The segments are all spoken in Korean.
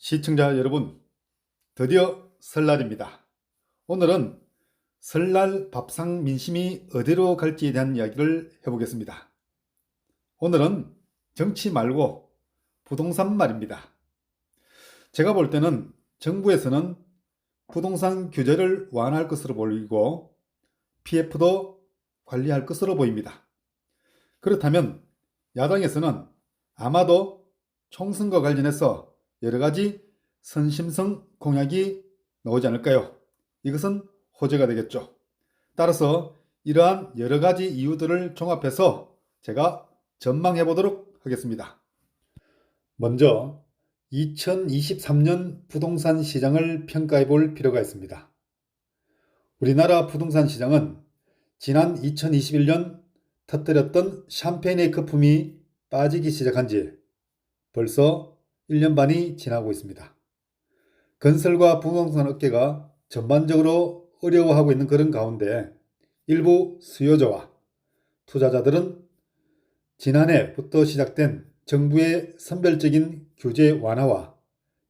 시청자 여러분, 드디어 설날입니다. 오늘은 설날 밥상 민심이 어디로 갈지에 대한 이야기를 해보겠습니다. 오늘은 정치 말고 부동산 말입니다. 제가 볼 때는 정부에서는 부동산 규제를 완화할 것으로 보이고 PF도 관리할 것으로 보입니다. 그렇다면 야당에서는 아마도 총선과 관련해서 여러 가지 선심성 공약이 나오지 않을까요? 이것은 호재가 되겠죠. 따라서 이러한 여러 가지 이유들을 종합해서 제가 전망해 보도록 하겠습니다. 먼저 2023년 부동산 시장을 평가해 볼 필요가 있습니다. 우리나라 부동산 시장은 지난 2021년 터뜨렸던 샴페인의 거품이 빠지기 시작한 지 벌써 1년 반이 지나고 있습니다. 건설과 부동산 업계가 전반적으로 어려워하고 있는 그런 가운데 일부 수요자와 투자자들은 지난해부터 시작된 정부의 선별적인 규제 완화와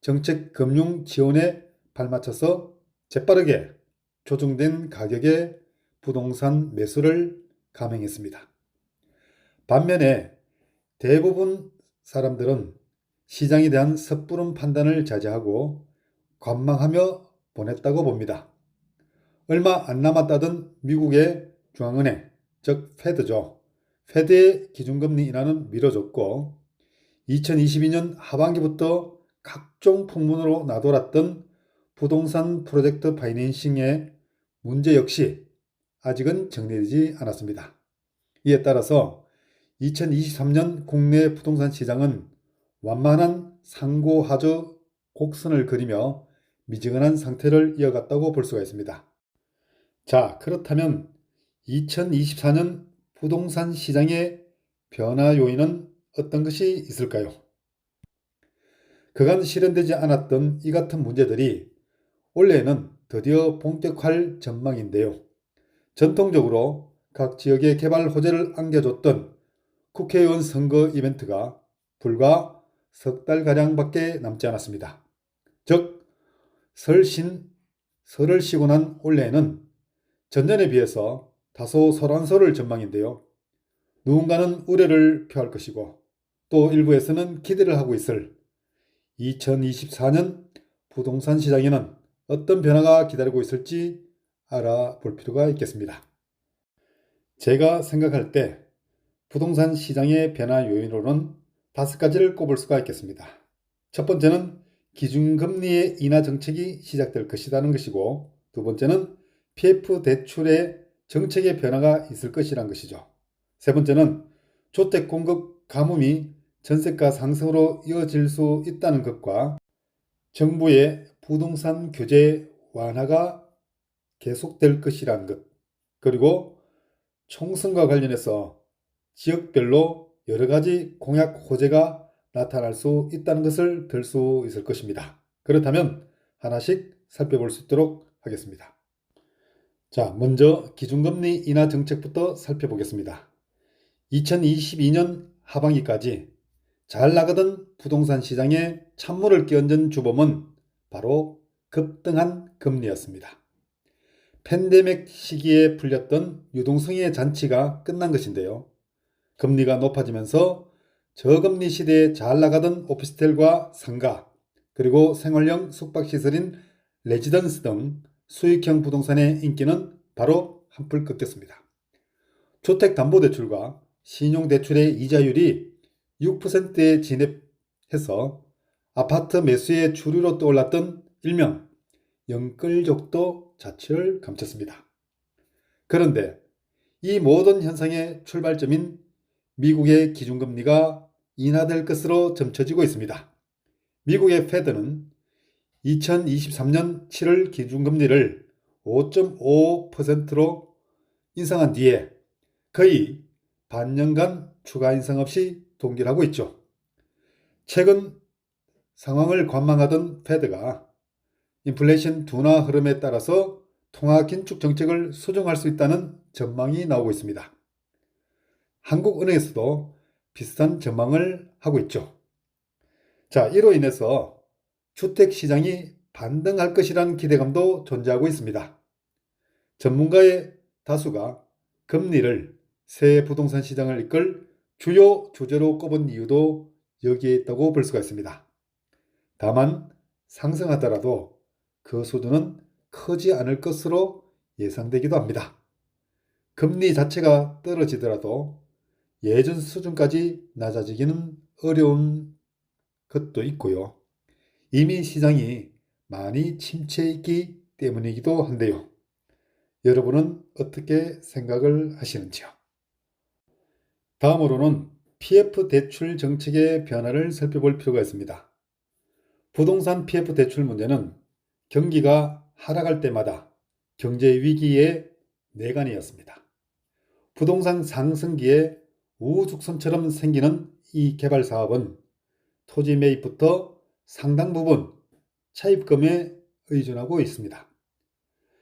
정책 금융 지원에 발맞춰서 재빠르게 조정된 가격의 부동산 매수를 감행했습니다. 반면에 대부분 사람들은 시장에 대한 섣부른 판단을 자제하고 관망하며 보냈다고 봅니다. 얼마 안 남았다던 미국의 중앙은행, 즉 페드죠. 페드의 기준금리 인하는 미뤄졌고 2022년 하반기부터 각종 풍문으로 나돌았던 부동산 프로젝트 파이낸싱의 문제 역시 아직은 정리되지 않았습니다. 이에 따라서 2023년 국내 부동산 시장은 완만한 상고하저 곡선을 그리며 미지근한 상태를 이어갔다고 볼 수가 있습니다. 자, 그렇다면 2024년 부동산 시장의 변화 요인은 어떤 것이 있을까요? 그간 실현되지 않았던 이 같은 문제들이 올해는 드디어 본격화할 전망인데요. 전통적으로 각 지역의 개발 호재를 안겨줬던 국회의원 선거 이벤트가 불과 석 달가량밖에 남지 않았습니다. 즉, 설을 쉬고 난 올해에는 전년에 비해서 다소 소란스러울 전망인데요. 누군가는 우려를 표할 것이고 또 일부에서는 기대를 하고 있을 2024년 부동산 시장에는 어떤 변화가 기다리고 있을지 알아볼 필요가 있겠습니다. 제가 생각할 때 부동산 시장의 변화 요인으로는 5가지를 꼽을 수가 있겠습니다. 첫 번째는 기준금리의 인하 정책이 시작될 것이라는 것이고, 두 번째는 PF 대출의 정책의 변화가 있을 것이라는 것이죠. 세 번째는 주택 공급 가뭄이 전세가 상승으로 이어질 수 있다는 것과 정부의 부동산 규제 완화가 계속될 것이라는 것, 그리고 총선과 관련해서 지역별로 여러 가지 공약 호재가 나타날 수 있다는 것을 들 수 있을 것입니다. 그렇다면 하나씩 살펴볼 수 있도록 하겠습니다. 자, 먼저 기준금리 인하 정책부터 살펴보겠습니다. 2022년 하반기까지 잘 나가던 부동산 시장에 찬물을 끼얹은 주범은 바로 급등한 금리였습니다. 팬데믹 시기에 풀렸던 유동성의 잔치가 끝난 것인데요. 금리가 높아지면서 저금리 시대에 잘 나가던 오피스텔과 상가, 그리고 생활형 숙박시설인 레지던스 등 수익형 부동산의 인기는 바로 한풀 꺾였습니다. 주택담보대출과 신용대출의 이자율이 6%에 진입해서 아파트 매수의 주류로 떠올랐던 일명 영끌족도 자취를 감췄습니다. 그런데 이 모든 현상의 출발점인 미국의 기준금리가 인하될 것으로 점쳐지고 있습니다. 미국의 페드는 2023년 7월 기준금리를 5.5%로 인상한 뒤에 거의 반년간 추가 인상 없이 동결하고 있죠. 최근 상황을 관망하던 페드가 인플레이션 둔화 흐름에 따라서 통화 긴축 정책을 수정할 수 있다는 전망이 나오고 있습니다. 한국은행에서도 비슷한 전망을 하고 있죠. 자, 이로 인해서 주택시장이 반등할 것이라는 기대감도 존재하고 있습니다. 전문가의 다수가 금리를 새 부동산 시장을 이끌 주요 주제로 꼽은 이유도 여기에 있다고 볼 수가 있습니다. 다만 상승하더라도 그 수준은 크지 않을 것으로 예상되기도 합니다. 금리 자체가 떨어지더라도 예전 수준까지 낮아지기는 어려운 것도 있고요. 이미 시장이 많이 침체해 있기 때문이기도 한데요. 여러분은 어떻게 생각을 하시는지요? 다음으로는 PF 대출 정책의 변화를 살펴볼 필요가 있습니다. 부동산 PF 대출 문제는 경기가 하락할 때마다 경제 위기의 내관이었습니다. 부동산 상승기에 우후죽순처럼 생기는 이 개발 사업은 토지 매입부터 상당 부분 차입금에 의존하고 있습니다.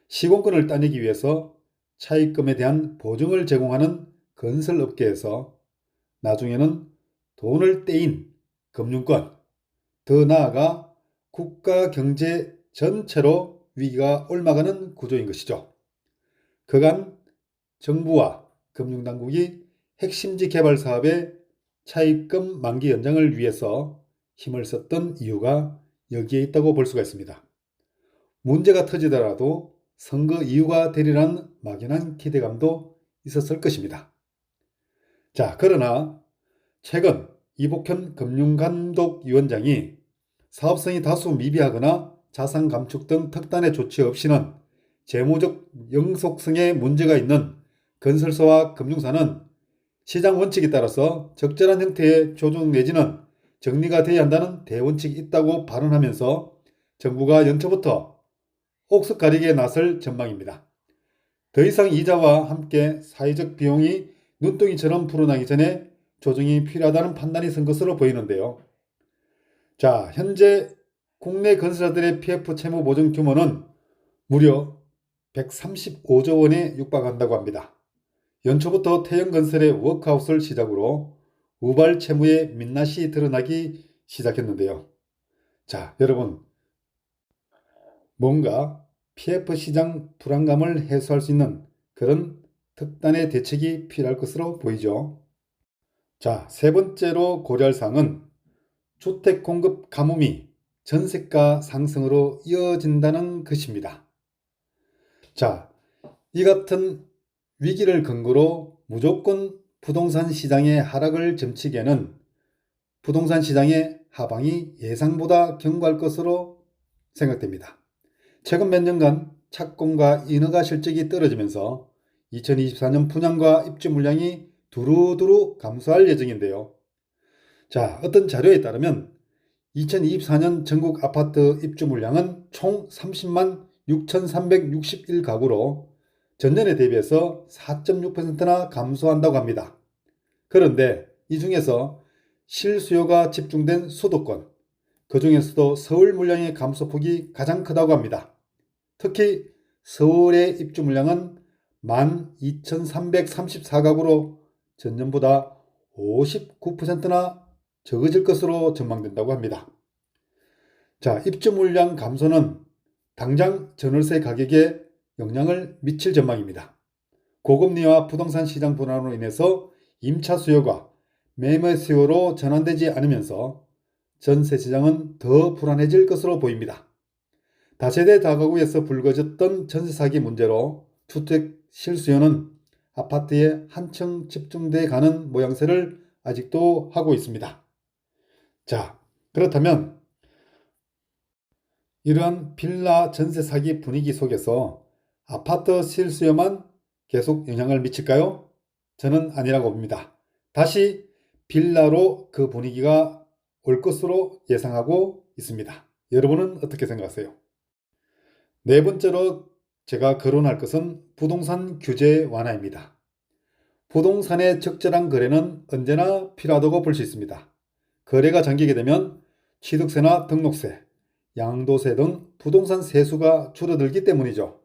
시공권을 따내기 위해서 차입금에 대한 보증을 제공하는 건설업계에서 나중에는 돈을 떼인 금융권, 더 나아가 국가 경제 전체로 위기가 옮아가는 구조인 것이죠. 그간 정부와 금융당국이 핵심지 개발 사업의 차입금 만기 연장을 위해서 힘을 썼던 이유가 여기에 있다고 볼 수가 있습니다. 문제가 터지더라도 선거 이유가 되리라는 막연한 기대감도 있었을 것입니다. 자, 그러나 최근 이복현 금융감독위원장이 사업성이 다소 미비하거나 자산 감축 등 특단의 조치 없이는 재무적 영속성에 문제가 있는 건설사와 금융사는 시장 원칙에 따라서 적절한 형태의 조정 내지는 정리가 되어야 한다는 대원칙이 있다고 발언하면서 정부가 연초부터 옥석 가리기에 나설 전망입니다. 더 이상 이자와 함께 사회적 비용이 눈덩이처럼 불어나기 전에 조정이 필요하다는 판단이 선 것으로 보이는데요. 자, 현재 국내 건설사들의 PF 채무 보증 규모는 무려 135조 원에 육박한다고 합니다. 연초부터 태영건설의 워크아웃을 시작으로 우발 채무의 민낯이 드러나기 시작했는데요. 자, 여러분, 뭔가 PF 시장 불안감을 해소할 수 있는 그런 특단의 대책이 필요할 것으로 보이죠. 자, 세 번째로 고려할 사항은 주택 공급 가뭄이 전세가 상승으로 이어진다는 것입니다. 자, 이 같은 위기를 근거로 무조건 부동산 시장의 하락을 점치기에는 부동산 시장의 하방이 예상보다 견고할 것으로 생각됩니다. 최근 몇 년간 착공과 인허가 실적이 떨어지면서 2024년 분양과 입주 물량이 두루두루 감소할 예정인데요. 자, 어떤 자료에 따르면 2024년 전국 아파트 입주 물량은 총 30만 6,361가구로 전년에 대비해서 4.6%나 감소한다고 합니다. 그런데 이 중에서 실수요가 집중된 수도권, 그 중에서도 서울 물량의 감소폭이 가장 크다고 합니다. 특히 서울의 입주 물량은 12,334가구로 전년보다 59%나 적어질 것으로 전망된다고 합니다. 자, 입주 물량 감소는 당장 전월세 가격에 영향을 미칠 전망입니다. 고금리와 부동산 시장 불안으로 인해서 임차 수요가 매매 수요로 전환되지 않으면서 전세 시장은 더 불안해질 것으로 보입니다. 다세대 다가구에서 불거졌던 전세 사기 문제로 주택 실수요는 아파트에 한층 집중돼 가는 모양새를 아직도 하고 있습니다. 자, 그렇다면 이러한 빌라 전세 사기 분위기 속에서 아파트 실수요만 계속 영향을 미칠까요? 저는 아니라고 봅니다. 다시 빌라로 그 분위기가 올 것으로 예상하고 있습니다. 여러분은 어떻게 생각하세요? 네 번째로 제가 거론할 것은 부동산 규제 완화입니다. 부동산의 적절한 거래는 언제나 필요하다고 볼 수 있습니다. 거래가 잠기게 되면 취득세나 등록세, 양도세 등 부동산 세수가 줄어들기 때문이죠.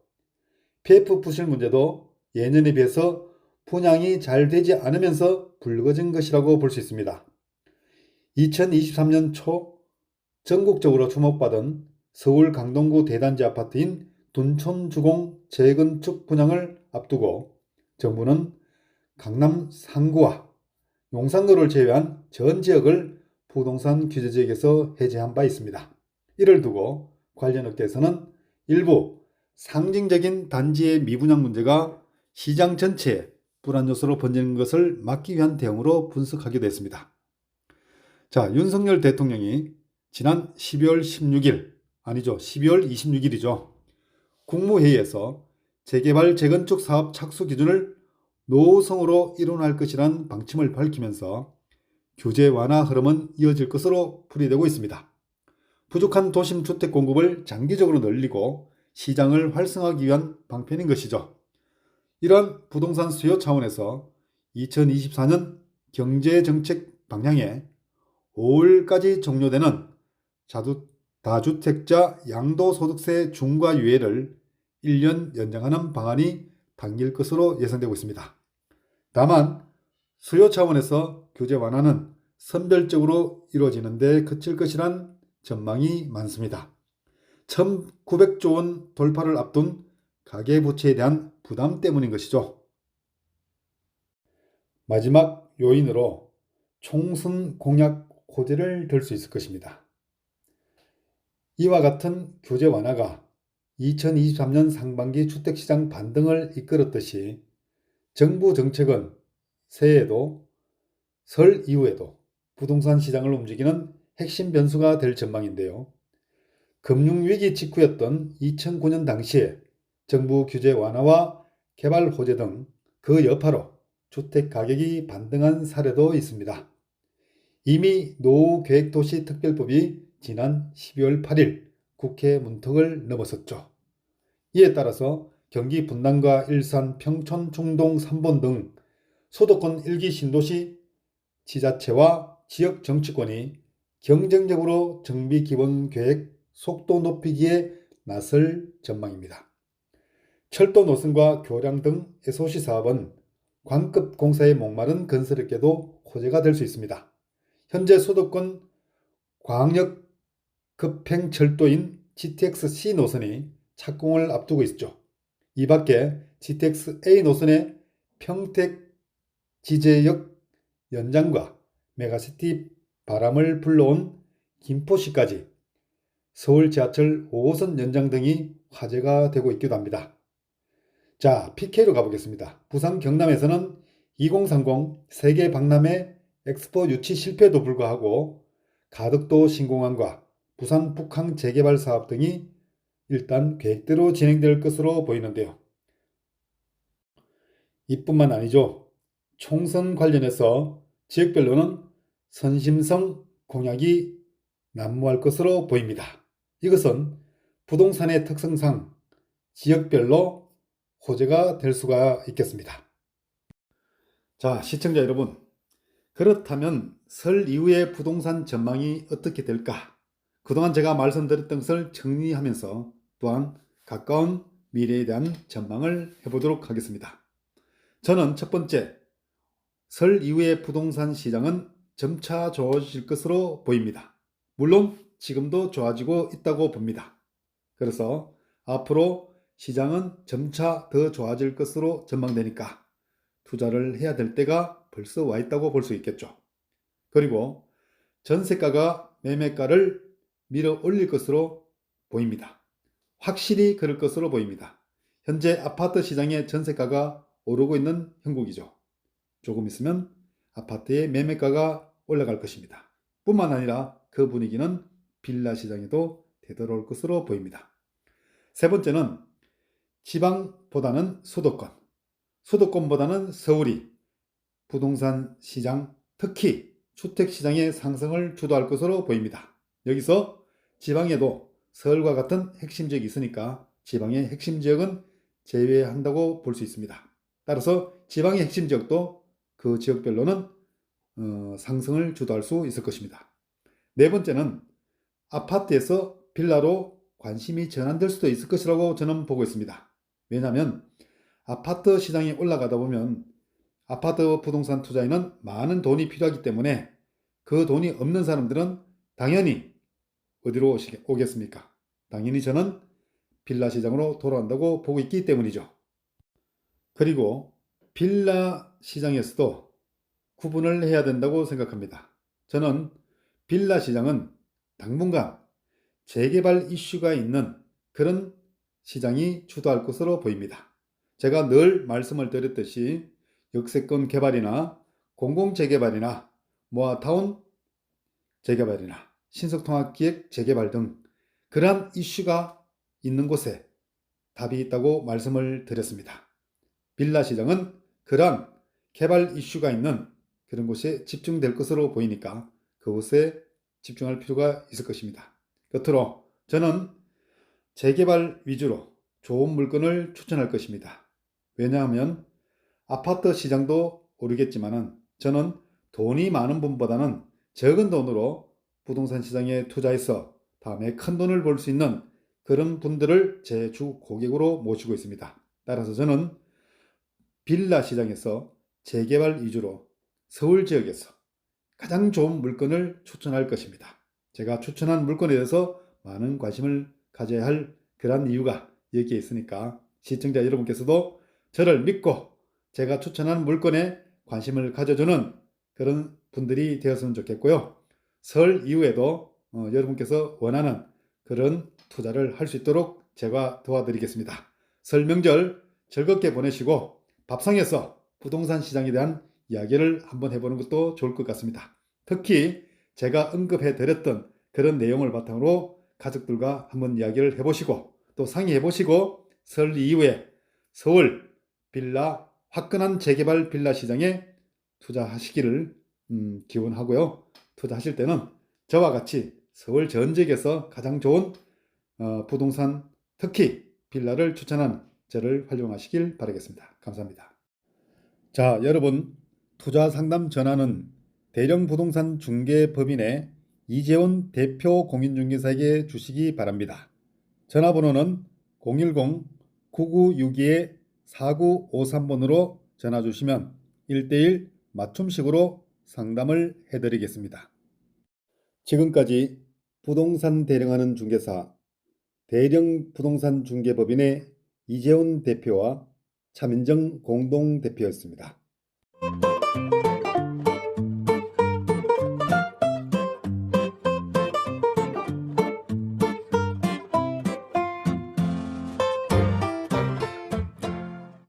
PF 부실 문제도 예년에 비해서 분양이 잘 되지 않으면서 불거진 것이라고 볼 수 있습니다. 2023년 초 전국적으로 주목받은 서울 강동구 대단지 아파트인 둔촌주공 재건축 분양을 앞두고 정부는 강남 상구와 용산구를 제외한 전 지역을 부동산 규제지역에서 해제한 바 있습니다. 이를 두고 관련 업계에서는 일부 상징적인 단지의 미분양 문제가 시장 전체에 불안 요소로 번지는 것을 막기 위한 대응으로 분석하기도 했습니다. 자, 윤석열 대통령이 지난 12월 26일이죠. 국무회의에서 재개발 재건축 사업 착수 기준을 노후성으로 일원할 것이란 방침을 밝히면서 규제 완화 흐름은 이어질 것으로 풀이되고 있습니다. 부족한 도심 주택 공급을 장기적으로 늘리고 시장을 활성화하기 위한 방편인 것이죠. 이러한 부동산 수요 차원에서 2024년 경제정책 방향에 5월까지 종료되는 다주택자 양도소득세 중과 유예를 1년 연장하는 방안이 당길 것으로 예상되고 있습니다. 다만 수요 차원에서 규제 완화는 선별적으로 이루어지는 데 그칠 것이란 전망이 많습니다. 1900조 원 돌파를 앞둔 가계부채에 대한 부담 때문인 것이죠. 마지막 요인으로 총선 공약 호재를 들 수 있을 것입니다. 이와 같은 규제 완화가 2023년 상반기 주택시장 반등을 이끌었듯이 정부 정책은 새해에도 설 이후에도 부동산 시장을 움직이는 핵심 변수가 될 전망인데요. 금융위기 직후였던 2009년 당시에 정부 규제 완화와 개발 호재 등 그 여파로 주택 가격이 반등한 사례도 있습니다. 이미 노후계획도시특별법이 지난 12월 8일 국회 문턱을 넘었었죠. 이에 따라서 경기 분당과 일산, 평촌, 중동, 삼본 등 수도권 1기 신도시 지자체와 지역 정치권이 경쟁적으로 정비기본계획 속도 높이기에 나설 전망입니다. 철도 노선과 교량 등 SOC 사업은 관급 공사에 목마른 건설업계도 호재가 될 수 있습니다. 현재 수도권 광역 급행철도인 GTX-C 노선이 착공을 앞두고 있죠. 이 밖에 GTX-A 노선의 평택 지제역 연장과 메가시티 바람을 불러온 김포시까지 서울 지하철 5호선 연장 등이 화제가 되고 있기도 합니다. 자, PK로 가보겠습니다. 부산 경남에서는 2030 세계 박람회 엑스포 유치 실패에도 불구하고 가덕도 신공항과 부산 북항 재개발 사업 등이 일단 계획대로 진행될 것으로 보이는데요. 이뿐만 아니죠. 총선 관련해서 지역별로는 선심성 공약이 난무할 것으로 보입니다. 이것은 부동산의 특성상 지역별로 호재가 될 수가 있겠습니다. 자, 시청자 여러분, 그렇다면 설 이후의 부동산 전망이 어떻게 될까? 그동안 제가 말씀드렸던 것을 정리하면서 또한 가까운 미래에 대한 전망을 해보도록 하겠습니다. 저는 첫 번째, 설 이후의 부동산 시장은 점차 좋아질 것으로 보입니다. 물론 지금도 좋아지고 있다고 봅니다. 그래서 앞으로 시장은 점차 더 좋아질 것으로 전망되니까 투자를 해야 될 때가 벌써 와 있다고 볼 수 있겠죠. 그리고 전세가가 매매가를 밀어 올릴 것으로 보입니다. 확실히 그럴 것으로 보입니다. 현재 아파트 시장의 전세가가 오르고 있는 형국이죠. 조금 있으면 아파트의 매매가가 올라갈 것입니다. 뿐만 아니라 그 분위기는 빌라 시장에도 되돌아올 것으로 보입니다. 세 번째는 지방보다는 수도권보다는 서울이 부동산 시장, 특히 주택시장의 상승을 주도할 것으로 보입니다. 여기서 지방에도 서울과 같은 핵심 지역이 있으니까 지방의 핵심 지역은 제외한다고 볼 수 있습니다. 따라서 지방의 핵심 지역도 그 지역별로는 상승을 주도할 수 있을 것입니다. 네 번째는 아파트에서 빌라로 관심이 전환될 수도 있을 것이라고 저는 보고 있습니다. 왜냐하면 아파트 시장이 올라가다 보면 아파트 부동산 투자에는 많은 돈이 필요하기 때문에 그 돈이 없는 사람들은 당연히 어디로 오겠습니까? 당연히 저는 빌라 시장으로 돌아온다고 보고 있기 때문이죠. 그리고 빌라 시장에서도 구분을 해야 된다고 생각합니다. 저는 빌라 시장은 당분간 재개발 이슈가 있는 그런 시장이 주도할 것으로 보입니다. 제가 늘 말씀을 드렸듯이 역세권 개발이나 공공재개발이나 모아타운 재개발이나 신속통합기획 재개발 등 그러한 이슈가 있는 곳에 답이 있다고 말씀을 드렸습니다. 빌라 시장은 그러한 개발 이슈가 있는 그런 곳에 집중될 것으로 보이니까 그곳에 집중할 필요가 있을 것입니다. 끝으로 저는 재개발 위주로 좋은 물건을 추천할 것입니다. 왜냐하면 아파트 시장도 오르겠지만 저는 돈이 많은 분보다는 적은 돈으로 부동산 시장에 투자해서 다음에 큰 돈을 벌 수 있는 그런 분들을 제 주 고객으로 모시고 있습니다. 따라서 저는 빌라 시장에서 재개발 위주로 서울 지역에서 가장 좋은 물건을 추천할 것입니다. 제가 추천한 물건에 대해서 많은 관심을 가져야 할 그런 이유가 여기에 있으니까 시청자 여러분께서도 저를 믿고 제가 추천한 물건에 관심을 가져주는 그런 분들이 되었으면 좋겠고요. 설 이후에도 여러분께서 원하는 그런 투자를 할 수 있도록 제가 도와드리겠습니다. 설 명절 즐겁게 보내시고 밥상에서 부동산 시장에 대한 이야기를 한번 해보는 것도 좋을 것 같습니다. 특히 제가 언급해 드렸던 그런 내용을 바탕으로 가족들과 한번 이야기를 해보시고 또 상의해 보시고 설 이후에 서울 빌라 화끈한 재개발 빌라 시장에 투자하시기를 기원하고요. 투자하실 때는 저와 같이 서울 전 지역에서 가장 좋은 부동산 특히 빌라를 추천한 저를 활용하시길 바라겠습니다. 감사합니다. 자, 여러분 투자 상담 전화는 대령 부동산 중개법인의 이재원 대표 공인중개사에게 주시기 바랍니다. 전화번호는 010-9962-4953번으로 전화 주시면 1:1 맞춤식으로 상담을 해드리겠습니다. 지금까지 부동산 대령하는 중개사 대령 부동산 중개법인의 이재원 대표와 차민정 공동대표였습니다.